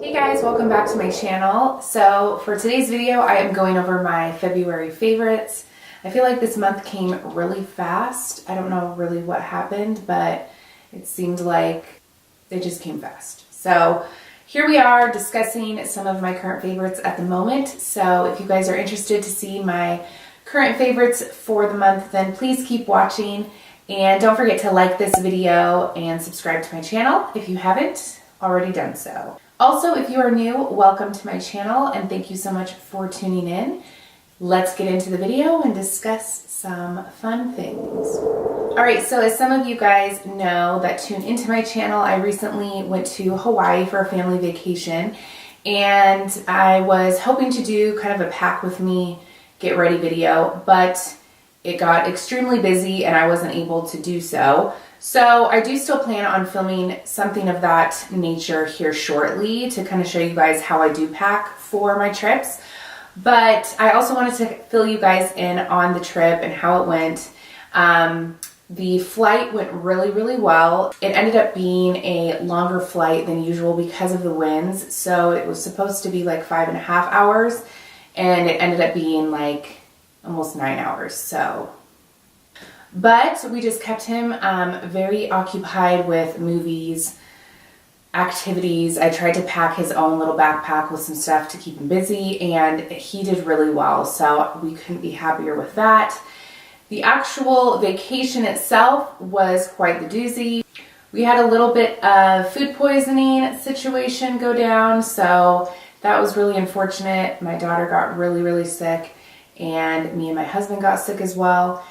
Hey guys, welcome back to my channel. So for today's video, I am going over my February favorites. I feel like this month came really fast. I don't know really what happened, but it seemed like they just came fast. So here we are discussing some of my current favorites at the moment. So if you guys are interested to see my current favorites for the month, then please keep watching. And don't forget to like this video and subscribe to my channel if you haven't already done so. Also, if you are new, welcome to my channel and thank you so much for tuning in. Let's get into the video and discuss some fun things. All right, so as some of you guys know that tune into my channel, I recently went to Hawaii for a family vacation and I was hoping to do kind of a pack with me, get ready video, but it got extremely busy and I wasn't able to do so. So I do still plan on filming something of that nature here shortly to kind of show you guys how I do pack for my trips. But I also wanted to fill you guys in on the trip and how it went. The flight went really well. It ended up being a longer flight than usual because of the winds. So it was supposed to be like 5.5 hours and it ended up being like almost 9 hours. But we just kept him very occupied with movies, activities. I tried to pack his own little backpack with some stuff to keep him busy, and he did really well, so we couldn't be happier with that. The actual vacation itself was quite the doozy. We had a little bit of food poisoning situation go down, so that was really unfortunate. My daughter got really sick, and me and my husband got sick as well.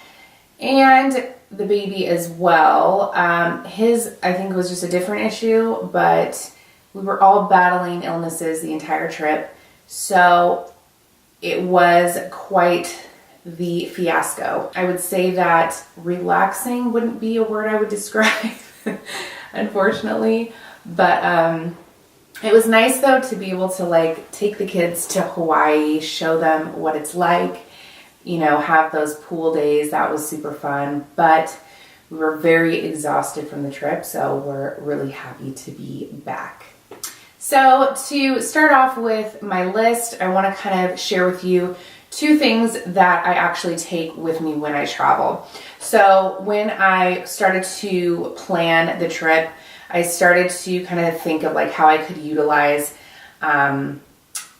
And the baby as well. His, I think, was just a different issue, but we were all battling illnesses the entire trip. So it was quite the fiasco. I would say that relaxing wouldn't be a word I would describe, unfortunately. But it was nice though to be able to like take the kids to Hawaii, show them what it's like, you know, have those pool days. That was super fun, but we were very exhausted from the trip, so we're really happy to be back. So to start off with my list, I want to kind of share with you two things that I actually take with me when I travel. So when I started to plan the trip, I started to kind of think of like how I could utilize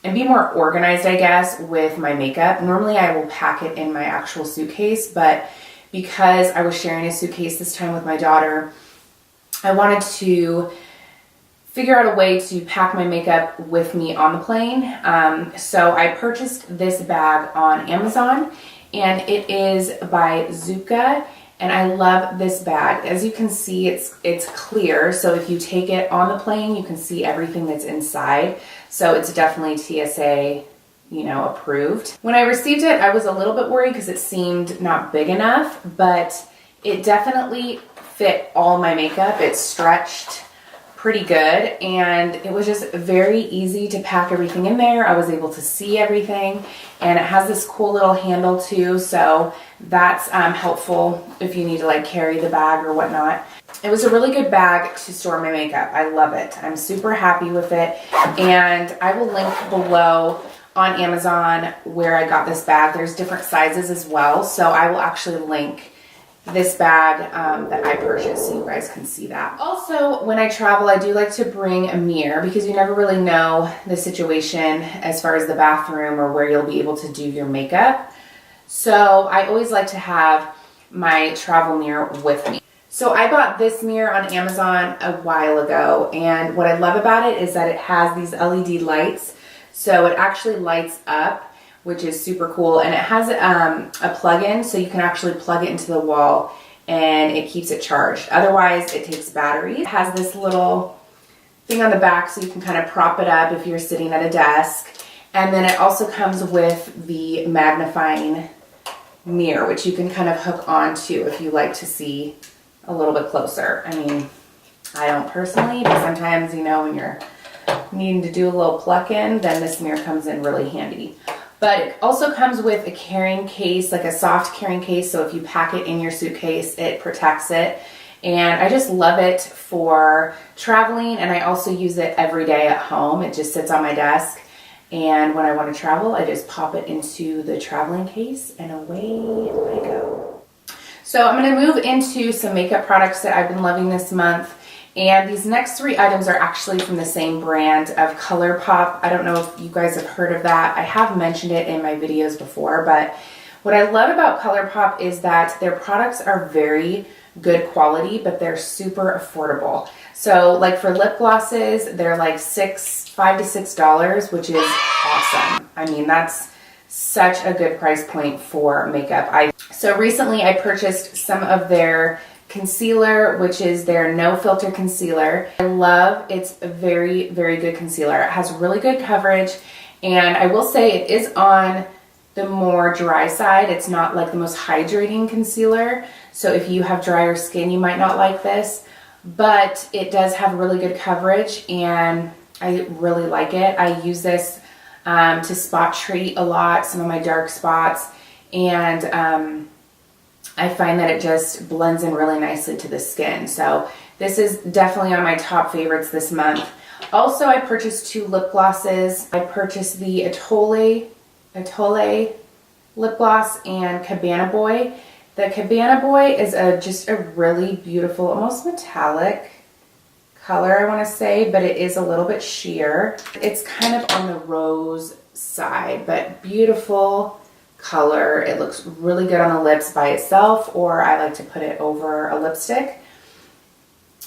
and be more organized, I guess, with my makeup. Normally I will pack it in my actual suitcase, but because I was sharing a suitcase this time with my daughter, I wanted to figure out a way to pack my makeup with me on the plane. So I purchased this bag on Amazon, and it is by Zuca, and I love this bag. As you can see, it's clear, so if you take it on the plane, you can see everything that's inside. So it's definitely TSA, you know, approved. When I received it, I was a little bit worried because it seemed not big enough, but it definitely fit all my makeup. It stretched pretty good, and it was just very easy to pack everything in there. I was able to see everything, and it has this cool little handle too, so that's helpful if you need to like carry the bag or whatnot. It was a really good bag to store my makeup. I love it. I'm super happy with it, and I will link below on Amazon where I got this bag. There's different sizes as well, so I will actually link this bag that I purchased so you guys can see that. Also, when I travel, I do like to bring a mirror because you never really know the situation as far as the bathroom or where you'll be able to do your makeup. So I always like to have my travel mirror with me. So I bought this mirror on Amazon a while ago, and what I love about it is that it has these LED lights. So it actually lights up, which is super cool, and it has a plug-in, so you can actually plug it into the wall and it keeps it charged. Otherwise, it takes batteries. It has this little thing on the back so you can kind of prop it up if you're sitting at a desk. And then it also comes with the magnifying mirror, which you can kind of hook onto if you like to see a little bit closer. I mean, I don't personally, but sometimes, you know, when you're needing to do a little pluck-in, then this mirror comes in really handy. But it also comes with a carrying case, like a soft carrying case, so if you pack it in your suitcase, it protects it. And I just love it for traveling, and I also use it every day at home. It just sits on my desk, and when I want to travel, I just pop it into the traveling case and away I go. So I'm going to move into some makeup products that I've been loving this month. And these next 3 items are actually from the same brand of Colourpop. I don't know if you guys have heard of that. I have mentioned it in my videos before, but what I love about Colourpop is that their products are very good quality, but they're super affordable. So like for lip glosses, they're like $5 to $6, which is awesome. I mean, that's such a good price point for makeup. So recently I purchased some of their concealer, which is their no filter concealer. I love it's a very, very good concealer. It has really good coverage, and I will say it is on the more dry side. It's not like the most hydrating concealer. So if you have drier skin, you might not like this, but it does have really good coverage and I really like it. I use this to spot treat a lot, some of my dark spots, and I find that it just blends in really nicely to the skin. So this is definitely on my top favorites this month. Also, I purchased 2 lip glosses. I purchased the Atole lip gloss and Cabana Boy. The Cabana Boy is just a really beautiful, almost metallic color, I want to say, but it is a little bit sheer. It's kind of on the rose side, but beautiful color. It looks really good on the lips by itself, or I like to put it over a lipstick.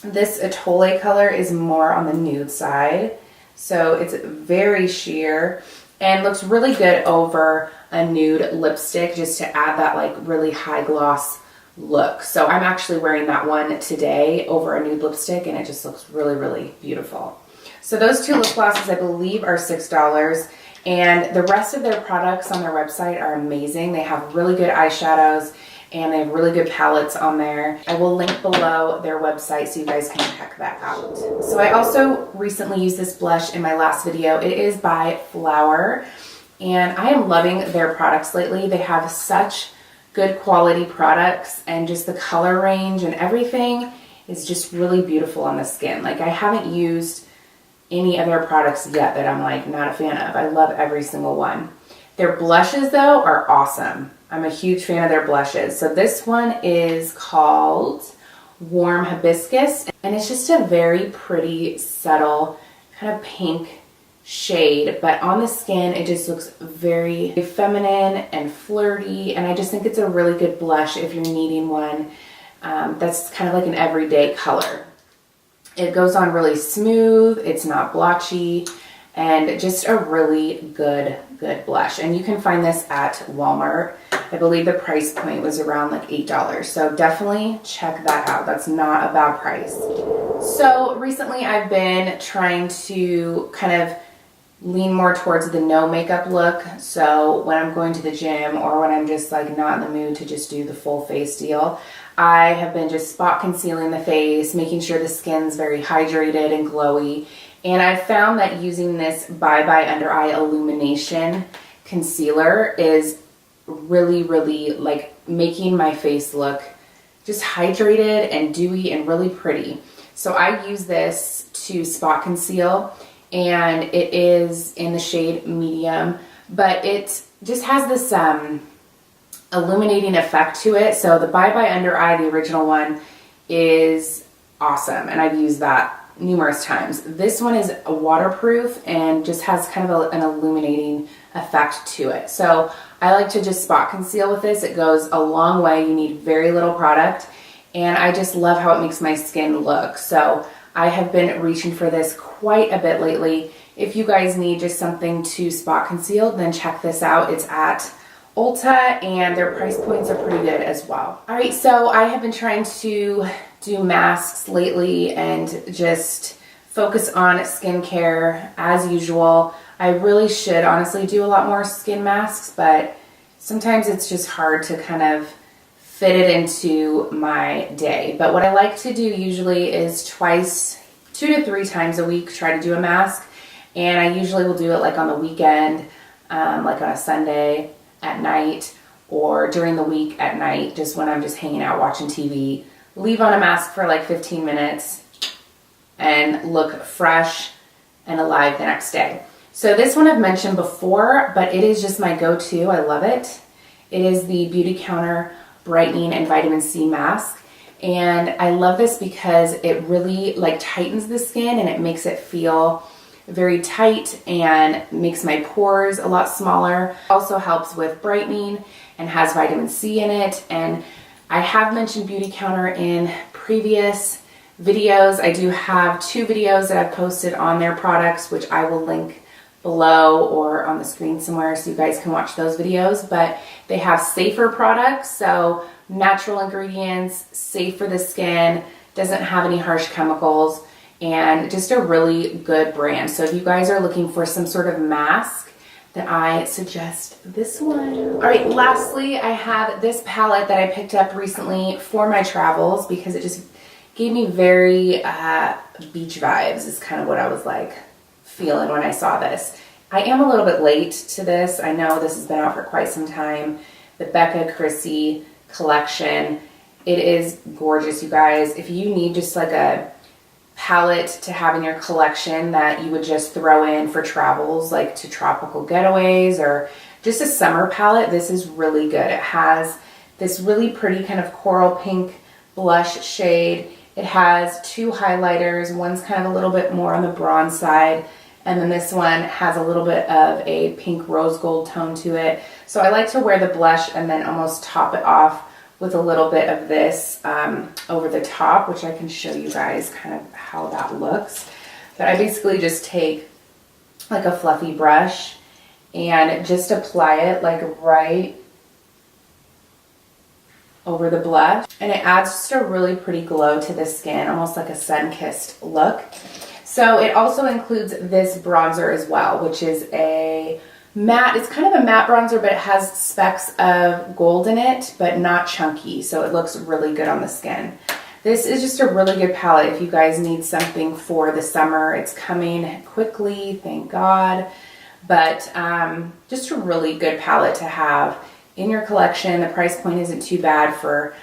This Atole color is more on the nude side, so it's very sheer and looks really good over a nude lipstick, just to add that like really high gloss look. So I'm actually wearing that one today over a nude lipstick, and it just looks really, really beautiful. So those 2 lip glosses I believe are $6, and the rest of their products on their website are amazing. They have really good eyeshadows and they have really good palettes on there. I will link below their website so you guys can check that out. So I also recently used this blush in my last video. It is by Flower, and I am loving their products lately. They have such good quality products, and just the color range and everything is just really beautiful on the skin. Like, I haven't used any other products yet that I'm like not a fan of. I love every single one. Their blushes though are awesome. I'm a huge fan of their blushes. So this one is called Warm Hibiscus, and it's just a very pretty, subtle, kind of pink shade, but on the skin it just looks very feminine and flirty, and I just think it's a really good blush if you're needing one that's kind of like an everyday color. It goes on really smooth, it's not blotchy, and just a really good blush. And you can find this at Walmart. I believe the price point was around like $8, so definitely check that out. That's not a bad price. So recently I've been trying to kind of lean more towards the no makeup look. So when I'm going to the gym, or when I'm just like not in the mood to just do the full face deal, I have been just spot concealing the face, making sure the skin's very hydrated and glowy. And I found that using this Bye Bye Undereye Illumination concealer is really, really like making my face look just hydrated and dewy and really pretty. So I use this to spot conceal, and it is in the shade medium, but it just has this illuminating effect to it. So the Bye Bye Undereye, the original one, is awesome, and I've used that numerous times. This one is waterproof and just has kind of an illuminating effect to it. So I like to just spot conceal with this. It goes a long way. You need very little product, and I just love how it makes my skin look. So I have been reaching for this quite a bit lately. If you guys need just something to spot conceal, then check this out. It's at Ulta, and their price points are pretty good as well. All right, so I have been trying to do masks lately and just focus on skincare as usual. I really should honestly do a lot more skin masks, but sometimes it's just hard to kind of fit it into my day. But what I like to do usually is 2 to 3 times a week try to do a mask, and I usually will do it like on the weekend, like on a Sunday at night, or during the week at night, just when I'm just hanging out watching TV leave on a mask for like 15 minutes, and look fresh and alive the next day. So this one I've mentioned before, but it is just my go-to. I love it. It is the Beauty Counter Brightening and Vitamin C Mask. And I love this because it really like tightens the skin and it makes it feel very tight and makes my pores a lot smaller. Also helps with brightening and has vitamin C in it. And I have mentioned Beauty Counter in previous videos. I do have 2 videos that I've posted on their products, which I will link below or on the screen somewhere so you guys can watch those videos. But they have safer products, so natural ingredients, safe for the skin, doesn't have any harsh chemicals, and just a really good brand. So if you guys are looking for some sort of mask, then I suggest this one. All right, lastly, I have this palette that I picked up recently for my travels because it just gave me very beach vibes is kind of what I was like feeling when I saw this. I am a little bit late to this. I know this has been out for quite some time. The Becca Chrissy collection. It is gorgeous, you guys. If you need just like a palette to have in your collection that you would just throw in for travels, like to tropical getaways or just a summer palette, this is really good. It has this really pretty kind of coral pink blush shade. It has 2 highlighters. One's kind of a little bit more on the bronze side, and then this one has a little bit of a pink rose gold tone to it. So I like to wear the blush and then almost top it off with a little bit of this over the top, which I can show you guys kind of how that looks. But I basically just take like a fluffy brush and just apply it like right over the blush, and it adds just a really pretty glow to the skin, almost like a sun-kissed look. So it also includes this bronzer as well, which is a matte. It's kind of a matte bronzer, but it has specks of gold in it, but not chunky, so it looks really good on the skin. This is just a really good palette if you guys need something for the summer. It's coming quickly, thank God, but just a really good palette to have in your collection. The price point isn't too bad for,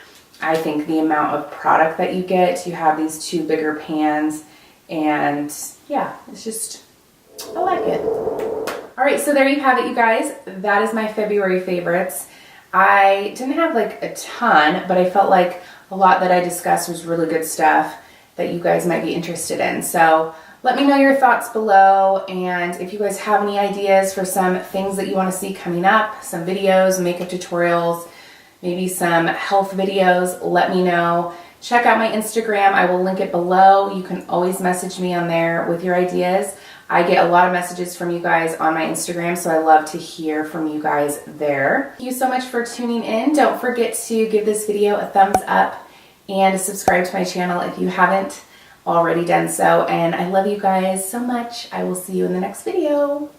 I think, the amount of product that you get. You have these 2 bigger pans, and yeah, it's just, I like it. All right, so there you have it, you guys. That is my February favorites. I didn't have like a ton, but I felt like a lot that I discussed was really good stuff that you guys might be interested in. So let me know your thoughts below, and if you guys have any ideas for some things that you want to see coming up, some videos, makeup tutorials, maybe some health videos, let me know. Check out my Instagram. I will link it below. You can always message me on there with your ideas. I get a lot of messages from you guys on my Instagram, so I love to hear from you guys there. Thank you so much for tuning in. Don't forget to give this video a thumbs up and subscribe to my channel if you haven't already done so. And I love you guys so much. I will see you in the next video.